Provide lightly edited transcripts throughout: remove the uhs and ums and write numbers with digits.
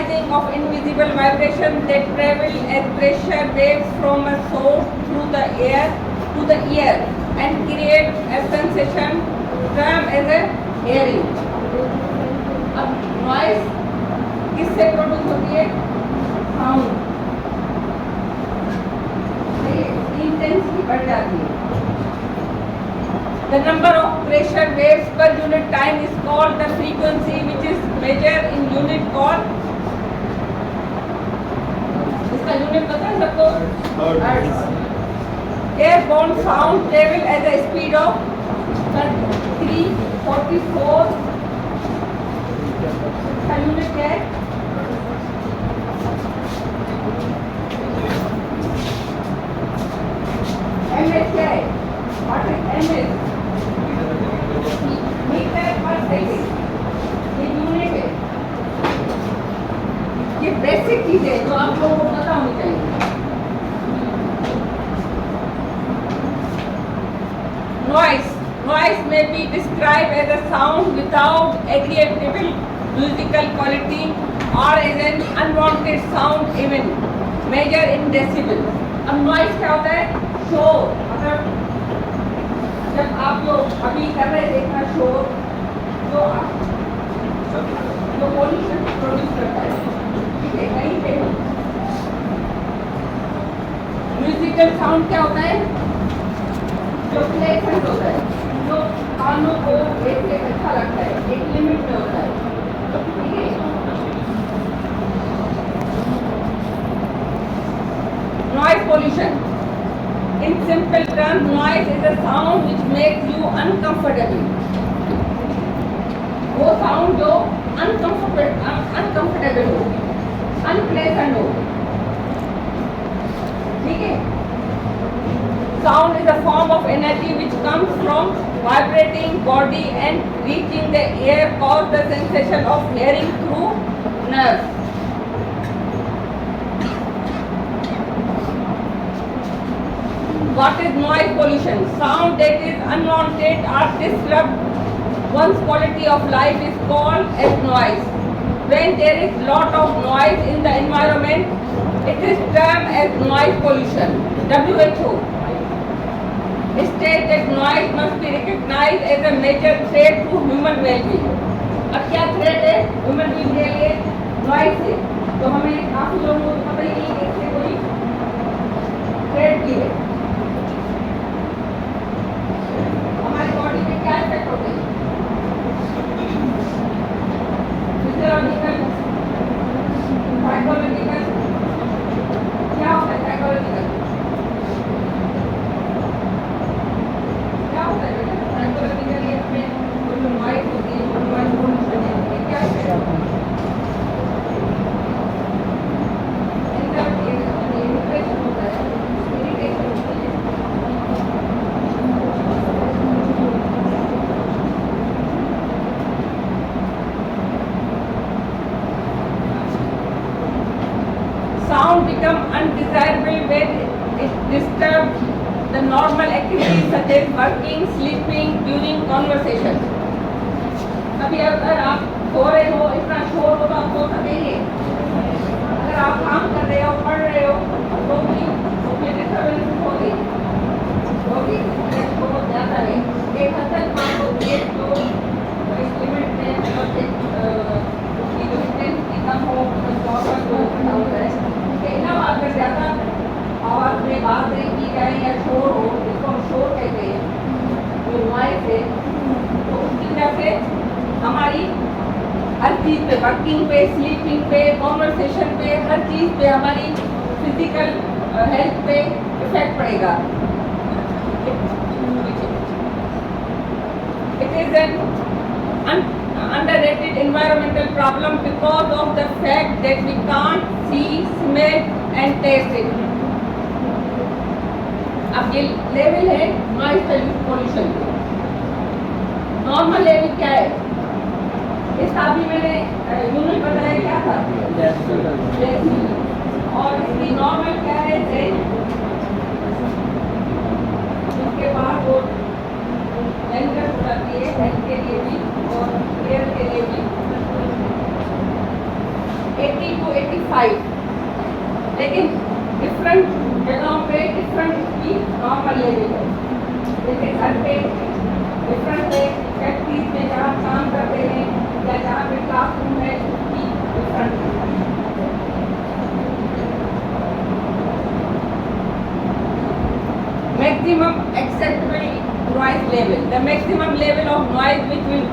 arising of invisible vibrations that travel as pressure waves from a source through the air to the ear and create a sensation termed as a hearing. अब noise किससे produce होती है? Sound. Intensity बढ़ जाती है. The number of pressure waves per unit time is called the frequency, which is measured in unit called. इसका unit पता है सबको? Hertz. Airborne sound travel at a speed of 344. इसका यूनिट क्या है? mh क्या है? What is mh? मीटर पर सेकंड. ये यूनिट है. ये बेसिक चीज है जो आप लोगों को पता होनी चाहिए. Noise may be described as a sound without agreeable musical quality or as an unwanted sound even measured in decibels. अब noise क्या होता है? शोर. मतलब जब आप लोग अभी कर रहे थे इतना शोर तो पॉल्यूशन प्रोड्यूस करता है. ठीक है. कहीं पे म्यूजिकल साउंड क्या होता है? जो प्लेसेंट होता है, जो कानों को एक अच्छा लगता है, एक लिमिट में होता है. ठीक है. Noise pollution. In simple terms, noise is a sound which makes you uncomfortable. वो sound जो uncomfortable हो, unpleasant हो. ठीक है. Sound is a form of energy which comes from vibrating body and reaching the ear, cause the sensation of hearing through nerves. What is noise pollution? Sound that is unwanted or disrupt one's quality of life is called as noise. When there is lot of noise in the environment, it is termed as noise pollution. WHO states that noise must be recognized as a major threat to human well-being. अब क्या threat है human being के लिए? Noise से. तो हमें काफी लोगों को पता ही नहीं कि इससे कोई threat भी है. क्या इफेक्ट होते हैं? Physiological, psychological. क्या होता है साइकोलॉजिकल? क्या होता है बेटा साइकोलॉजिकल? ये हमें जो नॉइज होती है, जो नॉइज पोल्यूशन है, ये क्या इफेक्ट होता है? इरिटेशन होता है. इरिटेशन होती है. Sound become undesirable when it disturbs the normal activities such as working, sleeping, during conversation. अभी अगर आप सो रहे हो, इतना शोर हो तो आप सो सकेंगे? अगर आप काम कर रहे हो, पढ़ रहे हो तो भी उसमें डिस्टर्बेंस होगी. शोर ज़्यादा है. एक हद तक आपको एक जो इस लिमिट में और उसकी जो इंटेंसिटी कम हो, तो होता है. अगर ज़्यादा आवाज़ में बात नहीं की जाए या शोर हो, जिसको हम शोर कहते हैं, जो नॉइज़ है, तो उसकी वजह से हमारी हर चीज़ पे, वर्किंग पे, स्लीपिंग पे, कॉन्वर्सेशन पे, हर चीज़ पे हमारी फिजिकल हेल्थ पे इफेक्ट पड़ेगा. It is an underrated environmental problem because of the fact that we can't see, smell and taste it. अब ये लेवल है नॉइज पोल्यूशन. नॉर्मल लेवल क्या है? इस अभी मैंने यूनिट बताया क्या था? डेसिबल. और इसकी नॉर्मल क्या है? उसके बाद वो एंकर बताती है हेल्थ के लिए भी और एयर के लिए भी. 80 85, लेकिन डिफरेंट जगहों पे डिफरेंट की नॉर्मल लेवल है। जैसे घर पे डिफरेंट है, फैक्ट्रीज में जहाँ काम करते हैं या जहाँ पे क्लासरूम है उसकी डिफरेंट है। Maximum acceptable noise level. The maximum level of noise which will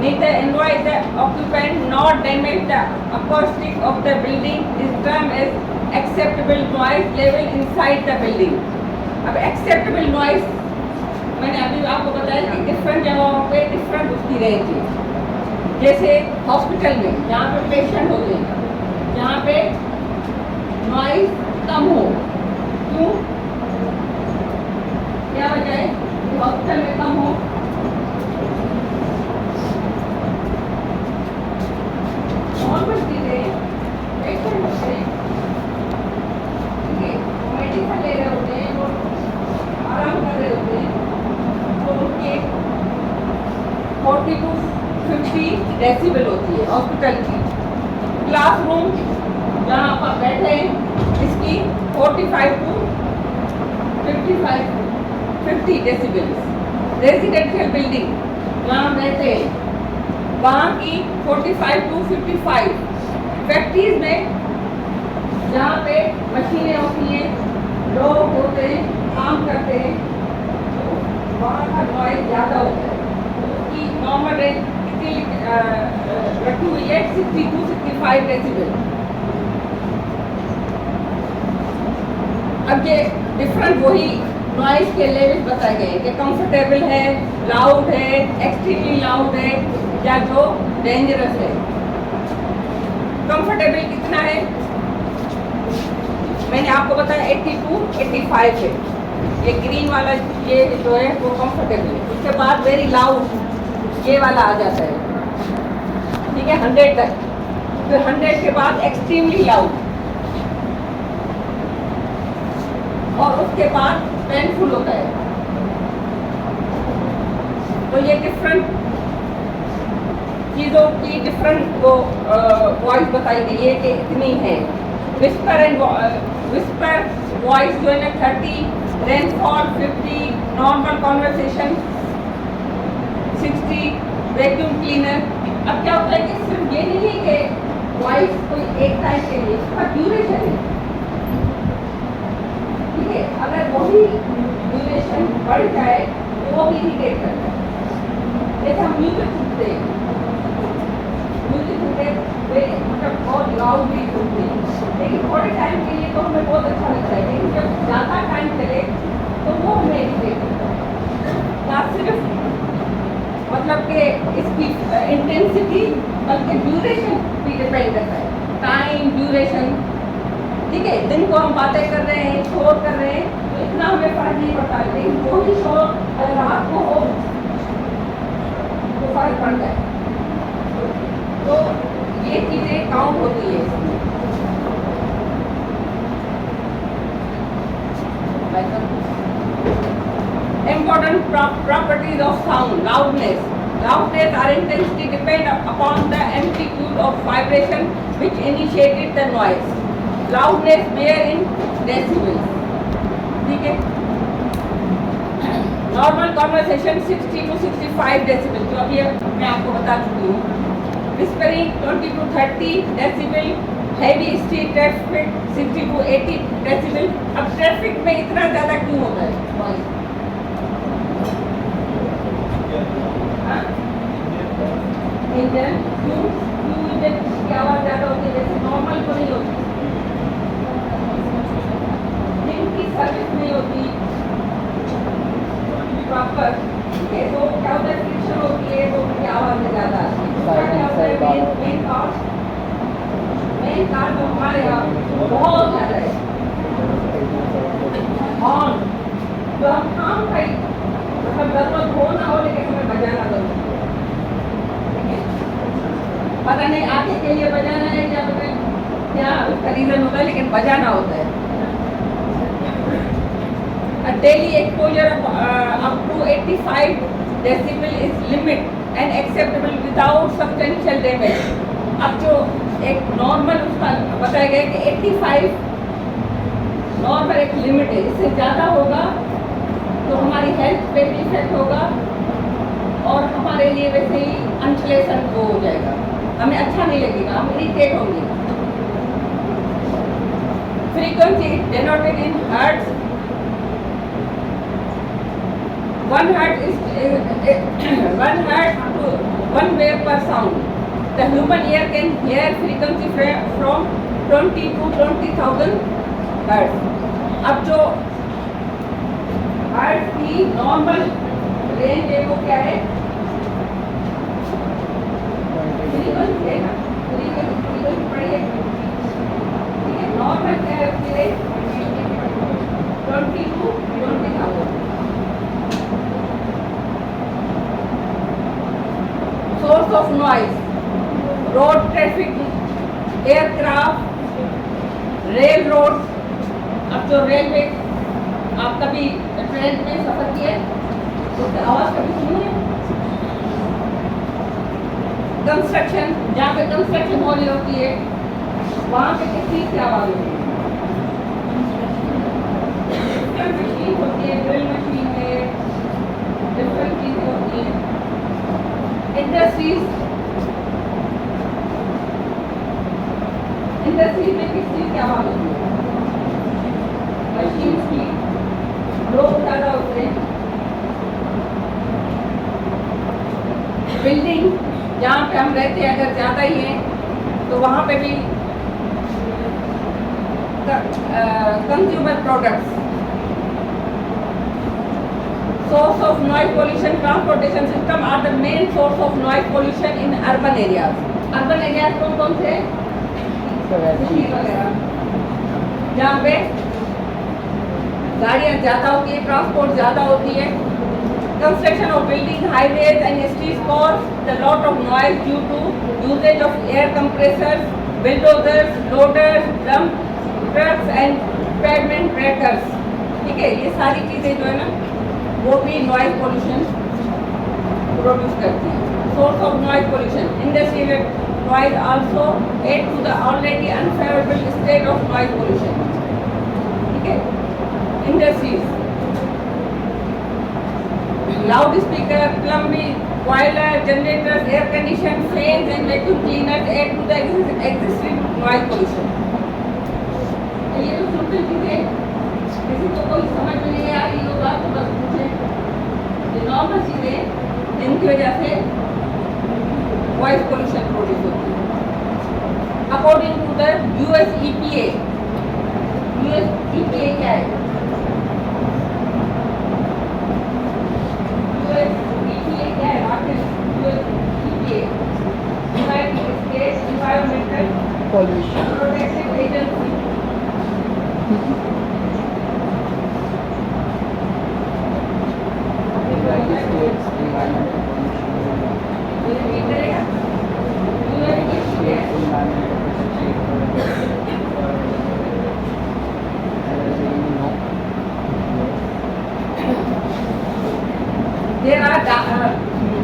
neither annoy the occupant nor damage the acoustics of the building is termed as acceptable noise level inside the building. अब acceptable noise मैंने अभी आपको बताया कि different जगहों पे different उसकी range है। जैसे हॉस्पिटल में जहाँ पे पेशेंट होते हैं, जहाँ पे नॉइज कम हो, क्यों, क्या वजह है कि हॉस्पिटल में कम हो? नॉर्मल चीजें पेशेंट होते हैं, ठीक है, मेडिसिन ले रहे होते हैं, वो आराम कर रहे होते हैं, तो उनके 40 to 50 डेसिबल होती है हॉस्पिटल की। क्लासरूम जहाँ पर बैठे हैं इसकी 45 to 50 डेसिबल्स। रेजिडेंशियल बिल्डिंग जहाँ रहते हैं वहाँ की 45 to 55। फैक्ट्रीज में जहाँ पे मशीनें होती हैं, लोग होते हैं, काम करते हैं, तो वहाँ का नॉइज ज़्यादा होता है। उसकी नॉर्मल रेंज कितनी रखी हुई है? 60 to 65 डेसिबल। अब ये डिफरेंट वही नॉइज के लेवल बताए गए कि कंफर्टेबल है, लाउड है, एक्सट्रीमली लाउड है या जो डेंजरस है। कंफर्टेबल कितना है? मैंने आपको बताया 80 to 85 है। ये ग्रीन वाला ये जो है वो कंफर्टेबल है। उसके बाद वेरी लाउड ये वाला आ जाता है, ठीक है, 100 तक। फिर 100 के बाद एक्सट्रीमली लाउड और उसके बाद पेनफुल होता है। तो ये डिफरेंट चीज़ों की डिफरेंट वो वॉइस बताई गई है कि इतनी है। विस्पर वॉइस जो है ना 30, rainfall 50, normal conversation 60, vacuum cleaner. अब क्या होता है कि सिर्फ ये नहीं है कि वॉइस कोई एक टाइम के लिए, इसका ड्यूरेशन है, ठीक है। अगर वही ड्यूरेशन बढ़ जाए तो वो भी इरिटेट करता है। जैसे हम म्यूजिक सुनते हैं, मतलब बहुत लाउडली सुनते हैं, लेकिन थोड़े टाइम के लिए तो हमें बहुत अच्छा लगता है, लेकिन जब ज़्यादा टाइम चले तो वो हमें इरिटेट करता है। ना सिर्फ मतलब कि इसकी इंटेंसिटी बल्कि ड्यूरेशन भी डिपेंड करता है, टाइम ड्यूरेशन, ठीक है। दिन को हम बातें कर रहे हैं, शोर कर रहे हैं तो इतना हमें फर्क नहीं पड़ता, लेकिन वही शोर अगर रात को हो तो फर्क पड़ता है। तो ये चीज़ें काउंट होती है इसमें। Important properties of sound. Loudness or intensity depend upon the amplitude of vibration which initiated the noise. Loudness bear in decibels, ठीक है। नॉर्मल कॉन्वर्सेशन 60 to 65 डेसिबल, जो अभी मैं आपको बता चुकी हूँ। Whispering 20 to 30 decibel. Heavy street traffic 60 to 80 decibel. अब ट्रैफिक में इतना ज़्यादा क्यों होता है? इंजन क्यों इंजन की आवाज़ ज़्यादा होती है, जैसे नॉर्मल को नहीं होती, जिनकी सर्विस नहीं होती प्रॉपर, ठीक है, तो क्या होता है, फ्रिक्शन होती है तो उनकी आवाज़ ज़्यादा आती है। क्या होता है, मेन कार जो हमारे यहाँ बहुत ज़्यादा है, और जो हम काम का मतलब जरूरत हो ना हो लेकिन हमें बजाना जरूर, पता नहीं आगे के लिए बजाना है क्या, पता क्या उसका रीज़न होता है, लेकिन बजाना होता है। A daily exposure of up to 85 decibel is limit and acceptable without substantial damage. अब जो एक नॉर्मल उसका बताया गया कि 85 नॉर्मल एक लिमिट है, इससे ज़्यादा होगा तो हमारी हेल्थ पे भी इफेक्ट होगा और हमारे लिए वैसे ही अनप्लेजेंट वो हो जाएगा, हमें अच्छा नहीं लगेगा, हम इरिटेट होंगे। Frequency denoted in hertz, 1 hertz is 1 hertz to 1 wave per sound. The human ear can hear frequency from 20 to 20,000 hertz. अब जो हर्ट्ज की नॉर्मल रेंज है वो क्या है? फ्रीक्वेंसी है ना, फ्रीक्वेंसी पढ़िए, ठीक है। नॉर्मल क्या है उसकी range? 20 to 20,000। Source of noise, road traffic, aircraft, rail road. अब जो रेलवे, आप कभी ट्रेन में सफर किए तो आवाज कभी सुनी है? कंस्ट्रक्शन, जहाँ पे कंस्ट्रक्शन हो रही होती है वहाँ पे किस चीज की आवाज होती है? मशीन होती है, ड्रिल मशीन है, डिफरेंट चीजें होती है। इंडस्ट्रीज में किस चीज की आवाज होती है? मशीन की। लोग ज्यादा होते हैं। बिल्डिंग जहाँ पे हम रहते हैं अगर ज्यादा ही है तो वहाँ पे भी consumer products. Source of noise pollution, transportation system are the main source of noise pollution in urban areas. Urban areas कौन से? सिटी वगैरह, जहाँ पे गाड़ियाँ ज़्यादा होती है, ट्रांसपोर्ट ज़्यादा होती है। Construction of buildings, highways and streets cause the lot of noise due to usage of air compressors, bulldozers, loaders, dump trucks and pavement breakers. ठीक है, ये सारी चीज़ें जो है ना वो भी नॉइज पोल्यूशन प्रोड्यूस करती है। Source of noise pollution, industrial noise also add to the already unfavourable state of noise pollution. ठीक है, industries, loud speaker, plumbing, boiler, generators, air condition, fans and vacuum cleaners add to the existing noise pollution. ये तो simple चीजें, किसी को कोई समझ में नहीं आ रही होगा तो बस पूछे। ये नॉर्मल चीजें जिनकी वजह से वॉइस पोल्यूशन प्रोड्यूस होती है। According to the US EPA क्या है? यूएस EPA क्या है? US EPA United States environmental pollution protection agency.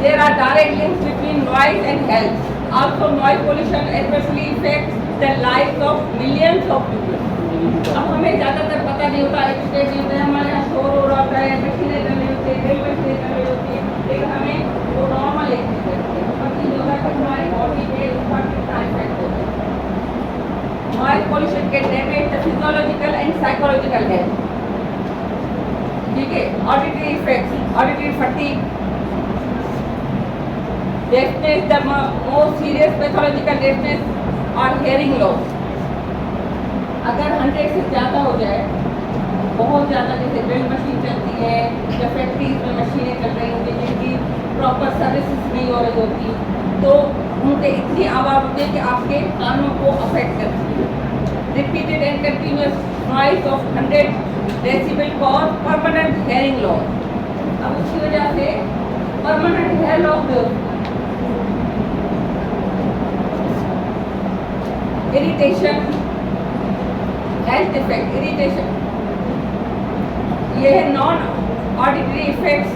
There are direct links between noise and health. Also, noise pollution adversely affects the lives of millions of people. अब हमें ज़्यादातर पता नहीं होता, एक स्टेज में हमारे यहाँ शोर हो रहा है, मशीनें चल रही होती है, रेल मशीनें चल रही होती है, लेकिन हमें वो नॉर्मल एक चीज़ लगती है, पता नहीं होता कि हमारी बॉडी पे उसका कितना इफेक्ट होता है। नॉइज पोल्यूशन के damage the physiological and psychological health. ठीक है, auditory effects, auditory fatigue, deafness, the most serious pathological deafness और hearing loss। अगर 100 से ज़्यादा हो जाए, बहुत ज़्यादा, जैसे ड्रिल मशीन चलती है या फैक्ट्रीज में मशीनें चल रही होती हैं जिनकी प्रॉपर सर्विसेज नहीं हो रही होती, तो उनके इतनी आवाज़ होती है कि आपके कानों को अफेक्ट करती है। Repeated and continuous noise of 100 decibel cause permanent hearing loss. अब उसकी वजह से परमानेंट हेयर लॉस भी होती है। इरिटेशन, हेल्थ इफेक्ट, इरिटेशन, ये है नॉन ऑडिटरी इफेक्ट्स।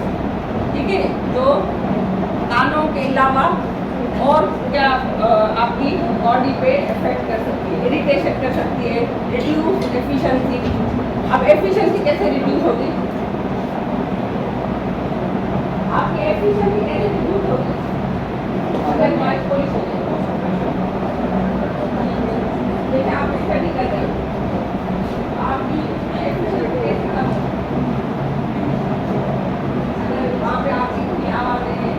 ठीक है, जो कानों के अलावा और क्या आपकी बॉडी पे इफेक्ट कर सकती है, इरिटेशन कर सकती है, रिड्यूस एफिशिएंसी। अब एफिशिएंसी कैसे रिड्यूस होगी? आपकी एफिशिएंसी कैसे रिड्यूस होगी अगर नॉइज पोल्यूशन है? जैसे आप स्टडी कर रहे हो, आपकी एफिशिएंसी कैसे कम होगी? अगर वहाँ पे आपकी इतनी आवाज़ें हैं,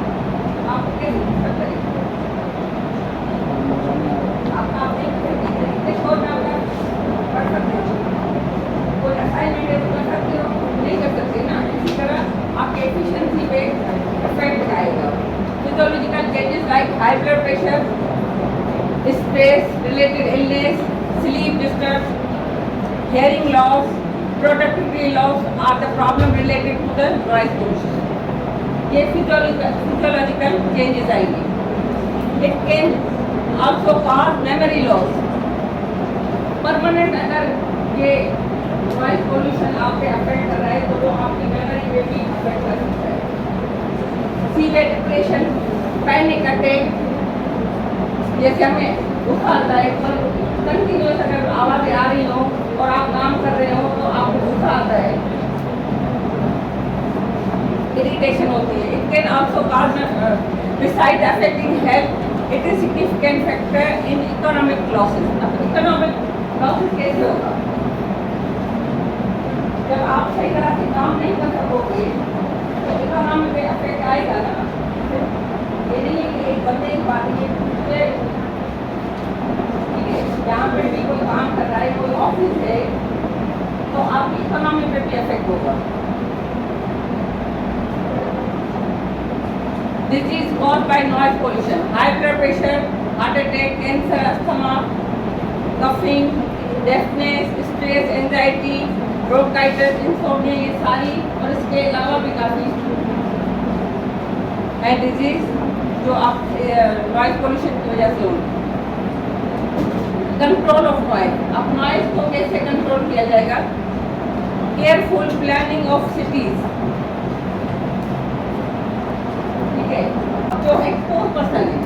आप कैसे डिस्कस करेंगे? आप इतने शोर में आप पढ़ सकते हो? कोई असाइनमेंट है तो कर सकते हो? नहीं कर सकते ना। इसी तरह आपके एफिशिएंसी पे इफेक्ट आएगा। Physiological changes like high blood pressure, stress related illness, sleep disturbs, hearing loss, productivity loss are the problem related to the noise pollution. ये physiological changes आएंगे. It can also cause memory loss. Permanent अगर ये noise pollution आप पे affect कर रहा है तो वो आपकी memory पे भी affect कर सकता है. Severe depression, panic attack, जैसे हमें गुस्सा आता है पर कंटिन्यूस अगर आवाज़ें आ रही हो और आप काम कर रहे हो तो आपको गुस्सा आता है, इरिटेशन होती है. It can also cause beside affecting health it is significant factor in economic losses. अब इकोनॉमिक लॉसेस कैसे होगा? जब आप सही तरह से काम नहीं कर सकोगे तो इकोनॉमी पे अफेक्ट आएगा ना. ये नहीं है कि एक बंदे की बात है, दूसरे यहाँ पे भी कोई काम कर रहा है, कोई ऑफिस है, तो आपकी इकोनॉमी पे भी इफेक्ट होगा. Disease caused by noise pollution, high blood pressure, heart attack, cancer, asthma, coughing, deafness, stress, anxiety, bronchitis, insomnia, ये सारी और इसके अलावा भी काफ़ी है डिजीज जो आप नॉइज पोल्यूशन की वजह से होंगे. Control of noise. अब नॉइज को कैसे कंट्रोल किया जाएगा? Careful planning of cities. ठीक है. जो एक्सपोज पर्सन है,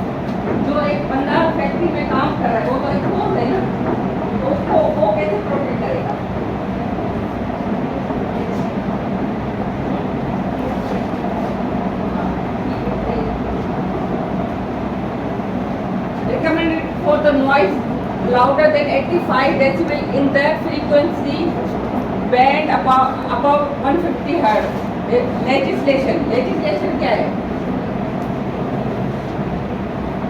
जो एक बंदा फैक्ट्री में काम कर रहा है, वो तो एक्सपोज है ना, तो उसको वो कैसे प्रोटेक्ट करेगा? Recommended for the noise louder than 85 decibel in the frequency band above 150 Hz. Legislation क्या है?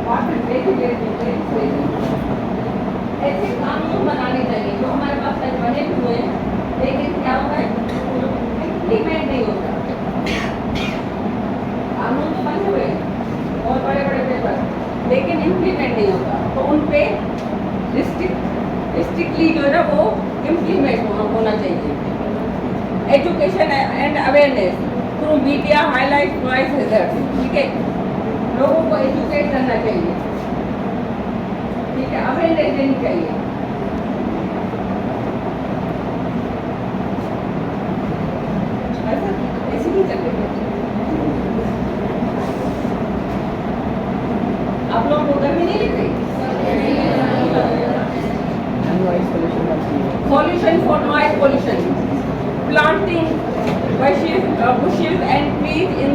What is legislation? ऐसे कानून बनाने चाहिए जो हमारे पास आज बने हुए हैं, लेकिन क्या होता है इम्प्लीमेंट नहीं होता. कानून तो बने हुए हैं और बड़े बड़े पेपर, लेकिन इम्प्लीमेंट नहीं होता. तो उन पे स्ट्रिक्टली जो है ना वो इम्प्लीमेंट होना चाहिए. Education and awareness through media highlight noise hazards. ठीक है, लोगों को एजुकेट करना चाहिए. ठीक है, अवेयरनेस देनी चाहिए. ऐसे नहीं चल रही. आप लोग को गर्मी नहीं लग रही? Solution for noise pollution: planting bushes and trees in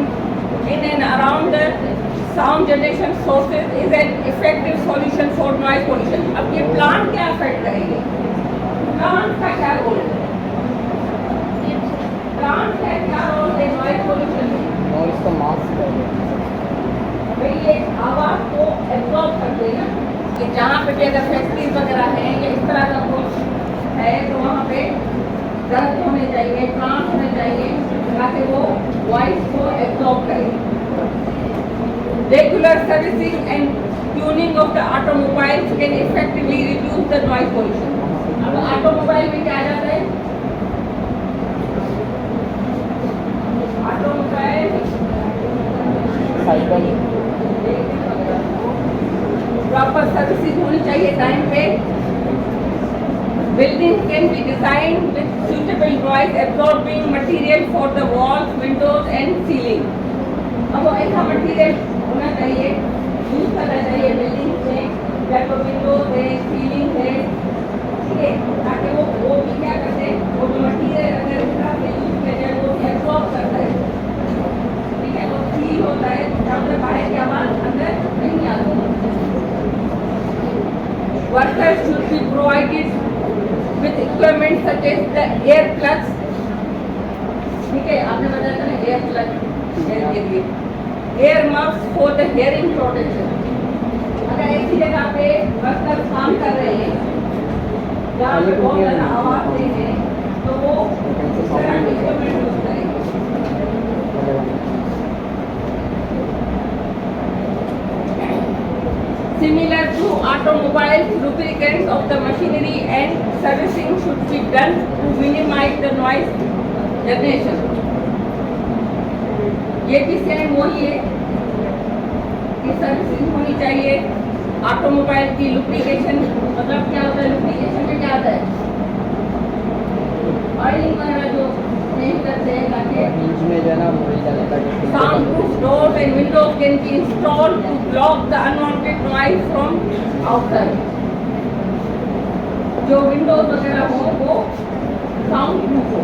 and around the sound generation sources is an effective solution for noise pollution. अब ये प्लांट क्या अफेक्ट करेंगे? प्लांट का क्या रोल है? प्लांट का क्या रोल है नॉइज पोल्यूशन में? नॉइज का मास्क है. भाई ये आवाज़ को एब्जॉर्ब करते हैं ना. कि जहाँ पे भी अगर फैक्ट्रीज वगैरह है या इस तरह का कुछ है तो वहाँ पे दरख्त होने चाहिए, प्लांट होने चाहिए ताकि वो वॉइस को एब्जॉर्ब करे. Regular servicing and tuning of the automobiles can effectively reduce the noise pollution. अब ऑटोमोबाइल में क्या आ जाता है? ऑटोमोबाइल साइकिल प्रॉपर सर्विसेज होनी चाहिए टाइम पे. Building can be design with suitable noise absorbing material for the walls, Windows and ceiling. अब वो ऐसा मटेरियल होना चाहिए यूज करना चाहिए बिल्डिंग में, या तो विंडोज है, सीलिंग है, ठीक है, ताकि वो भी क्या करते हैं, वो जो मटीरियल अगर इस तरह से यूज किया जाए वो एब्जॉर्ब करता है, ठीक है, वो फील होता है, जहाँ से बाहर की आवाज अंदर नहीं आती। Workers should be provided with equipment such as the air plugs, ठीक है, आपने बताया था ना एयर प्लग एयर के लिए, air muffs for the hearing protection. अगर एक ही जगह पे वर्कर काम कर रहे हैं जहाँ पे बहुत ज़्यादा आवाज़ दे रहे हैं तो वो इस तरह के इक्विपमेंट यूज करेंगे। Similar to automobiles, lubricants of the machinery and servicing should be done to minimize the noise generation. ये भी सेम वही है कि सर्विसिंग होनी चाहिए। ऑटोमोबाइल की लुब्रिकेशन मतलब क्या होता है, लुब्रिकेशन में क्या होता है, ऑयलिंग वगैरह जो नहीं करते हैं ताकि इसमें जो है ना वो जाने का soundproof doors and windows can be installed to block the unwanted noise from outside. जो विंडोज वगैरह हो वो साउंड प्रूफ हो।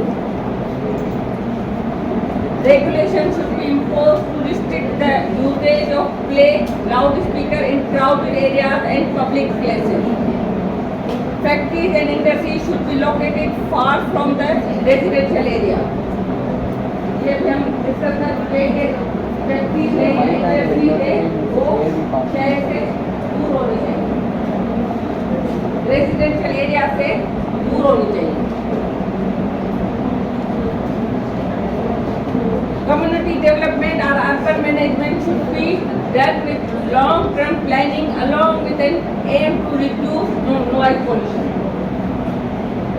Regulation should be imposed to restrict the usage of play loudspeaker in crowded areas and public places. Factories and industries should be located far from the residential area. ये भी हम discuss कर चुके हैं कि factories है या इंडस्ट्रीज है वो शहर से दूर होनी चाहिए, रेजिडेंशियल एरिया से दूर होनी चाहिए। Community development or urban management should be done with long-term planning along with an aim to reduce noise pollution.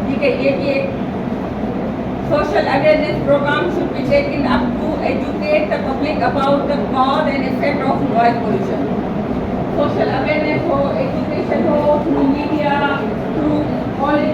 ठीक है, ये भी एक social awareness program should be taken up to educate the public about the cause and effect of noise pollution. Social awareness हो, education हो, through media, through college